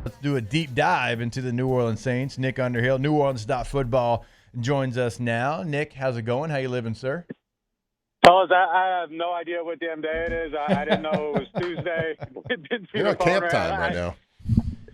Let's do a deep dive into the New Orleans Saints. Nick Underhill, neworleans.football, joins us now. Nick, how's it going? How you living, sir? Fellas, I have no idea what damn day it is. I didn't know it was Tuesday. Didn't see You're the on phone camp time right now.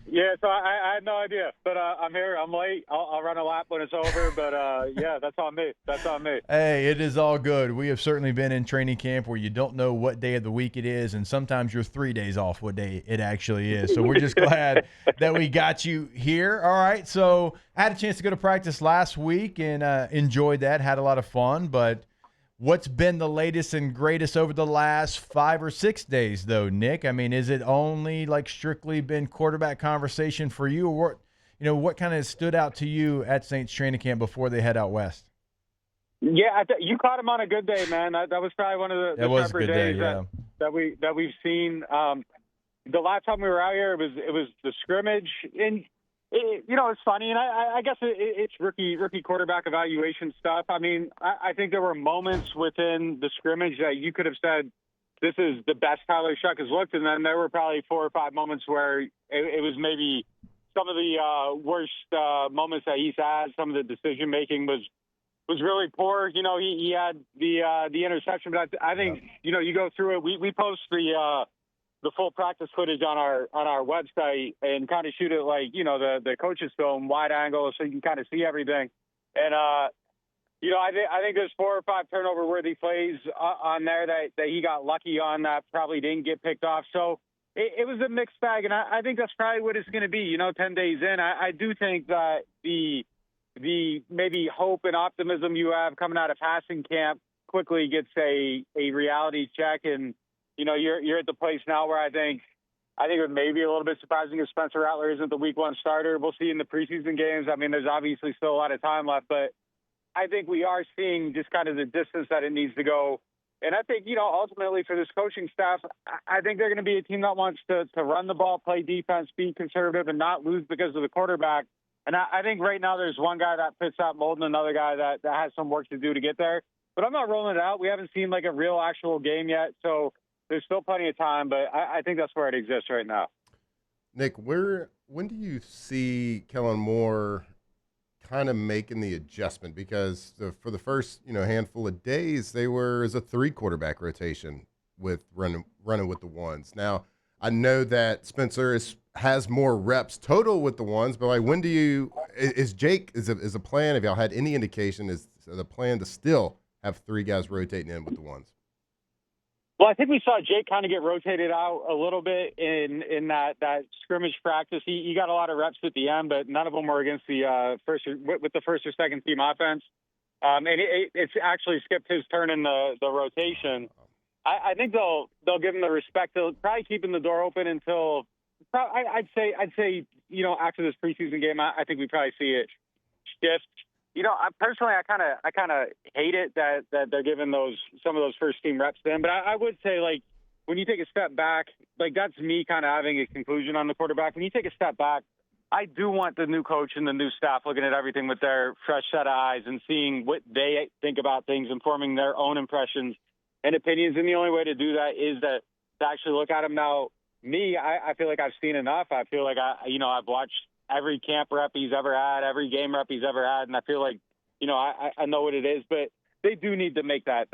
Yeah, so I had no idea. But I'm here. I'm late. I'll run a lap when it's over. But, yeah, that's on me. That's on me. Hey, it is all good. We have certainly been in training camp where you don't know what day of the week it is, and sometimes you're 3 days off what day it actually is. So we're just glad that we got you here. All right, so I had a chance to go to practice last week and enjoyed that, had a lot of fun. But what's been the latest and greatest over the last 5 or 6 days, though, Nick? I mean, is it only like strictly been quarterback conversation for you, or what kind of stood out to you at Saints training camp before they head out west? Yeah, you caught him on a good day, man. That was probably one of the sharper days that we've seen. The last time we were out here, it was the scrimmage, and it's funny, and I guess it's rookie quarterback evaluation stuff. I mean, I think there were moments within the scrimmage that you could have said, this is the best Tyler Shough has looked, and then there were probably 4 or 5 moments where it was maybe some of the worst moments that he's had. Some of the decision making was really poor. He had the interception, but I think you go through it. We post the full practice footage on our website and kind of shoot it like, the coaches film wide angle so you can kind of see everything. And, I think there's 4 or 5 turnover worthy plays on there that he got lucky on that probably didn't get picked off. So it was a mixed bag. And I think that's probably what it's going to be, 10 days in. I do think that the maybe hope and optimism you have coming out of passing camp quickly gets a reality check. And, you're at the place now where I think it may be a little bit surprising if Spencer Rattler isn't the week 1 starter. We'll see in the preseason games. I mean, there's obviously still a lot of time left, but I think we are seeing just kind of the distance that it needs to go. And I think, ultimately for this coaching staff, I think they're going to be a team that wants to run the ball, play defense, be conservative, and not lose because of the quarterback. And I think right now there's one guy that fits that mold and another guy that has some work to do to get there. But I'm not rolling it out. We haven't seen like a real actual game yet. So there's still plenty of time, but I think that's where it exists right now. Nick, when do you see Kellen Moore kind of making the adjustment? Because for the first handful of days, they were as a 3 quarterback rotation with running with the ones. Now I know that Spencer has more reps total with the ones, but like when do you is a plan? Have y'all had any indication is the plan to still have 3 guys rotating in with the ones? Well, I think we saw Jake kind of get rotated out a little bit in that scrimmage practice. He got a lot of reps at the end, but none of them were against the first or second team offense. And it's actually skipped his turn in the rotation. I think they'll give him the respect. They'll probably keep the door open until I'd say after this preseason game. I think we probably see it shift. Personally, I kind of hate it that they're giving some of those first team reps to him. But I would say, like, when you take a step back, like that's me kind of having a conclusion on the quarterback. When you take a step back, I do want the new coach and the new staff looking at everything with their fresh set of eyes and seeing what they think about things and forming their own impressions and opinions. And the only way to do that is to actually look at them. Now, I feel like I've seen enough. I feel like I've watched every camp rep he's ever had, every game rep he's ever had, and I feel like, I know what it is, but they do need to make that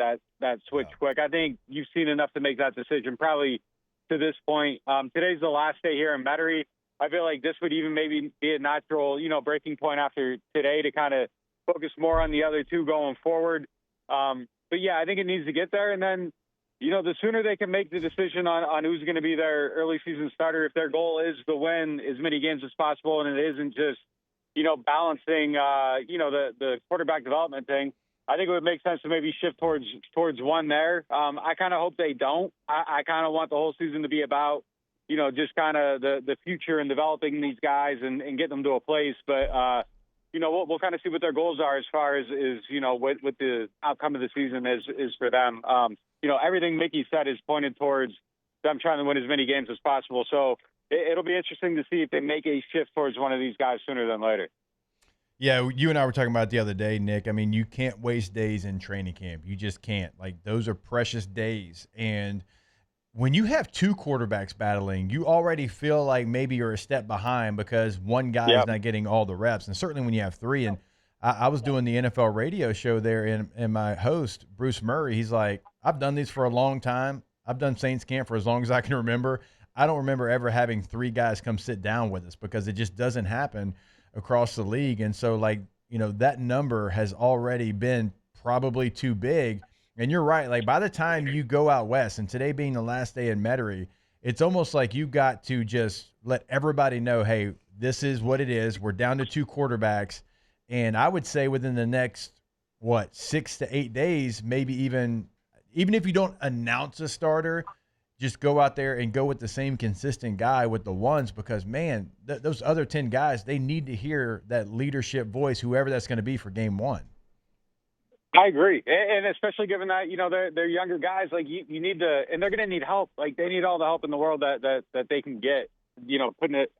switch quick. I think you've seen enough to make that decision probably to this point. Today's the last day here in Metairie. I feel like this would even maybe be a natural, breaking point after today to kind of focus more on the other 2 going forward. But yeah, I think it needs to get there. And then, the sooner they can make the decision on who's going to be their early season starter, if their goal is to win as many games as possible and it isn't just, balancing, the quarterback development thing, I think it would make sense to maybe shift towards one there. I kind of hope they don't. I kind of want the whole season to be about, just kind of the future and developing these guys and get them to a place. But, we'll kind of see what their goals are as far as what the outcome of the season is for them. Everything Mickey said is pointed towards them trying to win as many games as possible. So it'll be interesting to see if they make a shift towards one of these guys sooner than later. Yeah, you and I were talking about it the other day, Nick. I mean, you can't waste days in training camp. You just can't. Like, those are precious days. And when you have two quarterbacks battling, you already feel like maybe you're a step behind because one guy is not getting all the reps. And certainly when you have three, and I was doing the NFL radio show there, and my host, Bruce Murray, he's like, I've done these for a long time. I've done Saints camp for as long as I can remember. I don't remember ever having three guys come sit down with us because it just doesn't happen across the league. And so, like, you know, that number has already been probably too big. And you're right. Like, by the time you go out west, and today being the last day in Metairie, it's almost like you got to just let everybody know, hey, this is what it is. We're down to two quarterbacks. And I would say within the next, 6 to 8 days, maybe even if you don't announce a starter, just go out there and go with the same consistent guy with the ones, because, man, those other 10 guys, they need to hear that leadership voice, whoever that's going to be for game one. I agree, and especially given that, you know, they're younger guys. Like, you need to, and they're going to need help. Like, they need all the help in the world that they can get. You know, putting it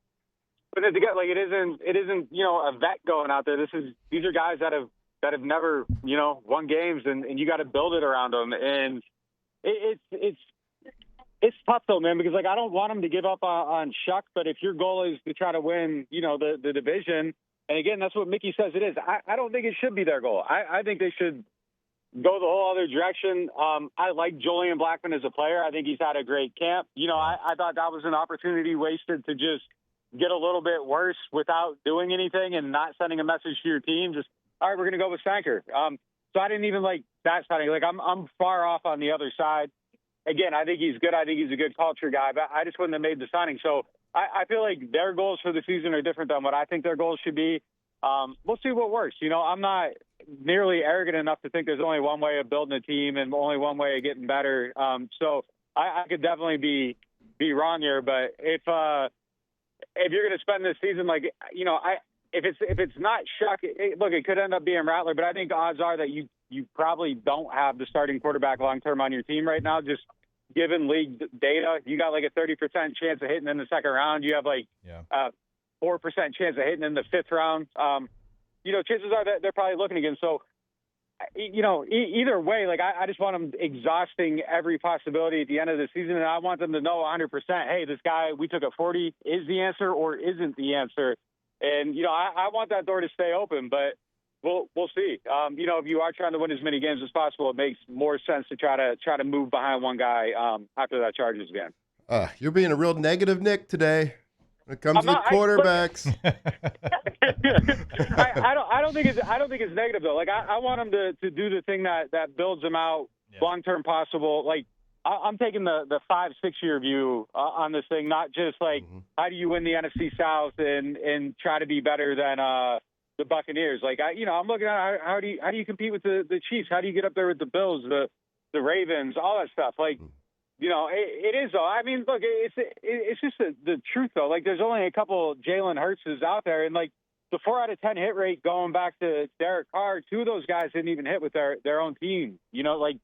together. Like, it isn't you know, a vet going out there. These are guys that have never, you know, won games, and you got to build it around them. And it's tough though, man, because, like, I don't want them to give up on Shough, but if your goal is to try to win, you know, the division. And again, that's what Mickey says it is. I don't think it should be their goal. I think they should go the whole other direction. I like Julian Blackman as a player. I think he's had a great camp. You know, I thought that was an opportunity wasted to just get a little bit worse without doing anything and not sending a message to your team. Just, all right, we're going to go with Sanker. So I didn't even like that signing. Like, I'm far off on the other side. Again, I think he's good. I think he's a good culture guy, but I just wouldn't have made the signing. So I feel like their goals for the season are different than what I think their goals should be. We'll see what works. You know, I'm not nearly arrogant enough to think there's only one way of building a team and only one way of getting better. So I could definitely be wrong here. But if you're going to spend this season, like, you know, if it's not Shough, look, it could end up being Rattler. But I think odds are that you probably don't have the starting quarterback long term on your team right now. Just given league data, you got like a 30% chance of hitting in the second round. You have like 4% chance of hitting in the fifth round. You know, chances are that they're probably looking again. So, you know, either way, like, I just want them exhausting every possibility at the end of the season. And I want them to know 100%, hey, this guy we took at 40 is the answer or isn't the answer. And, you know, I want that door to stay open, but we'll see. You know, if you are trying to win as many games as possible, it makes more sense to try to move behind one guy after that Chargers game. You're being a real negative Nick today when it comes to quarterbacks. I don't think it's negative though. Like, I want them to do the thing that builds them out long term possible. Like, I'm taking the 5-6 year view on this thing, not just like how do you win the NFC South and try to be better than the Buccaneers. Like, I'm looking at how do you compete with the Chiefs? How do you get up there with the Bills, the Ravens, all that stuff? Like, you know, it is though. I mean, look, it's just the truth though. Like, there's only a couple Jalen Hurtses out there, and like the 4 out of 10 hit rate going back to Derek Carr, 2 of those guys didn't even hit with their own team. You know, like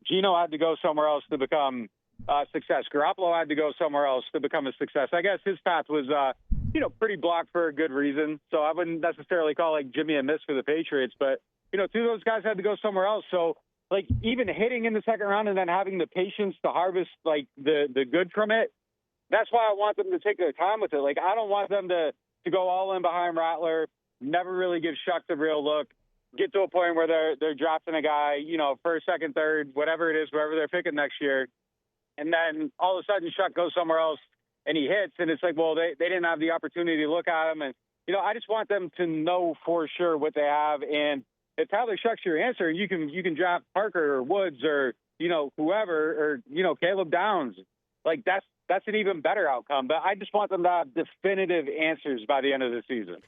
Geno had to go somewhere else to become a success. Garoppolo had to go somewhere else to become a success. I guess his path was, you know, pretty blocked for a good reason. So I wouldn't necessarily call like Jimmy a miss for the Patriots, but you know, 2 of those guys had to go somewhere else. So like even hitting in the second round and then having the patience to harvest like the good from it, that's why I want them to take their time with it. Like, I don't want them to go all in behind Rattler, never really give Shough the real look, get to a point where they're drafting a guy, you know, first, second, third, whatever it is, wherever they're picking next year. And then all of a sudden Shough goes somewhere else and he hits. And it's like, well, they didn't have the opportunity to look at him. And, you know, I just want them to know for sure what they have. And if Tyler Shuck's your answer, you can draft Parker or Woods or, you know, whoever, or, you know, Caleb Downs. Like, that's an even better outcome. But I just want them to have definitive answers by the end of the season.